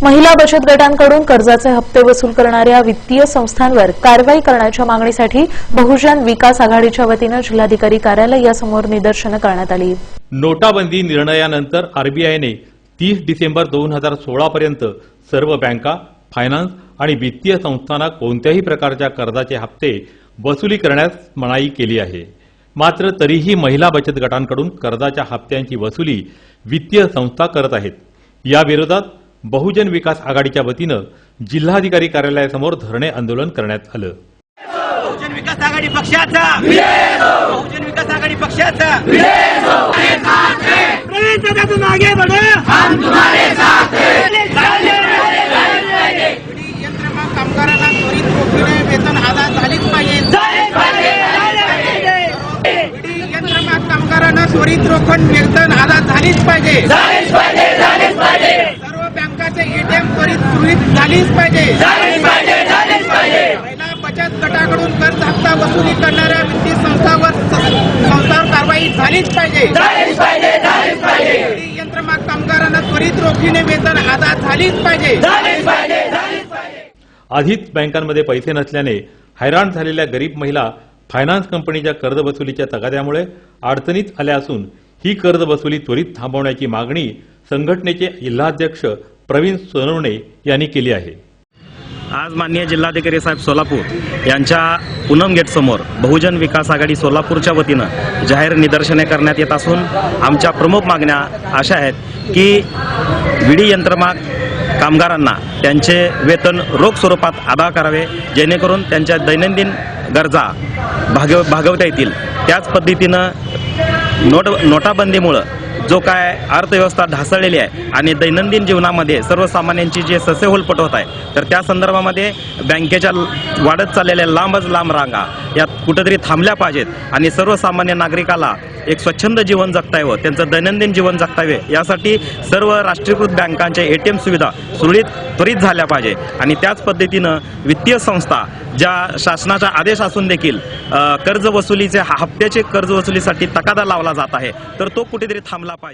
महिला बचत गटांकडून कर्जाचे हप्ते वसूल करणाऱ्या वित्तीय संस्थांवर कारवाई करण्याच्या मागणीसाठी बहुजन विकास आघाडीच्या वतीनं जिल्हाधिकारी कार्यालयासमोर निदर्शनं करण्यात आली। नोटाबंदी निर्णयानंतर आरबीआयने 30 डिसेंबर 2016 पर्यंत सर्व बँका, फायनान्स आणि वित्तीय संस्थांना कोणत्याही प्रकारच्या कर्जाचे हप्ते वसुली करण्यास मनाई केली आहे। मात्र तरीही महिला बचत गटांकडून कर्जाच्या हप्त्यांची वसुली वित्तीय संस्था करत आहेत। या विरोधात बहुजन विकास आघाडीच्या वतीनं जिल्हाधिकारी कार्यालयासमोर धरणे आंदोलन करण्यात आलं। बहुजन विकास आघाडी पक्षाचा बहुजन विकास आघाडी पक्षाचा प्रवीण दादा तुम आगे बढ़ो, हम तुम्हारे साथ हैं। यंत्रमाग कामगारांना त्वरित रोखीने वेतन अदा झालीच पाहिजे। यंत्रमाग कामगारांना त्वरित रोखून वेतन अदा झालीच पाहिजे। सर्व बँकाचे एटीएम त्वरित सुरळीत झालीच पाहिजे। महिला बचत गटाकडून कर्ज हप्ता वसुली करणाऱ्या वित्तीय संस्थांवर कारवाई झालीच पाहिजे। यंत्रमाग कामगारांना त्वरित रोखीने वेतन अदा झालीच पाहिजे। आधीच बँकांमध्ये पैसे नसल्याने हैराण झालेल्या गरीब महिला फायनान्स कंपनीच्या कर्ज वसुलीच्या तगाद्यामुळे अडचणीत आल्या असून ही कर्ज वसुली त्वरित थांबवण्याची मागणी संघटनेचे जिल्हाध्यक्ष प्रवीण सोनवणे यांनी केली आहे। आज माननीय जिल्हाधिकारी साहेब सोलापूर यांच्या पूनम गेट समोर बहुजन विकास आघाडी सोलापूरच्या वतीनं जाहीर निदर्शने करण्यात येत असून आमच्या प्रमुख मागण्या अशा आहेत की विडी यंत्रमाग कामगारांना त्यांचे वेतन रोख स्वरूपात अदा करावे, जेणेकरून त्यांच्या दैनंदिन गरजा भागवता येतील। त्याच पद्धतीनं नोटाबंदीमुळे जो काय अर्थव्यवस्था ढासळलेली आहे आणि दैनंदिन जीवनामध्ये सर्वसामान्यांची जे ससेहोलपट होत आहे, तर त्या संदर्भामध्ये बँकेच्या वाढत चाललेल्या लांबच लांब रांगा यात कुठेतरी थांबल्या पाहिजेत आणि सर्वसामान्य नागरिकाला एक स्वच्छंद जीवन जगता यावं, त्यांचं दैनंदिन जीवन जगता यावे यासाठी सर्व राष्ट्रीयकृत बँकांच्या एटीएम सुविधा त्वरित झाल्या पाहिजे। आणि त्याच पद्धतीनं वित्तीय संस्था ज्या शासनाचा आदेश असून देखील कर्ज वसुलीचे हप्त्याचे कर्ज वसुलीसाठी तकादा लावला जात आहे, तर तो कुठेतरी थांबला पाहिजे।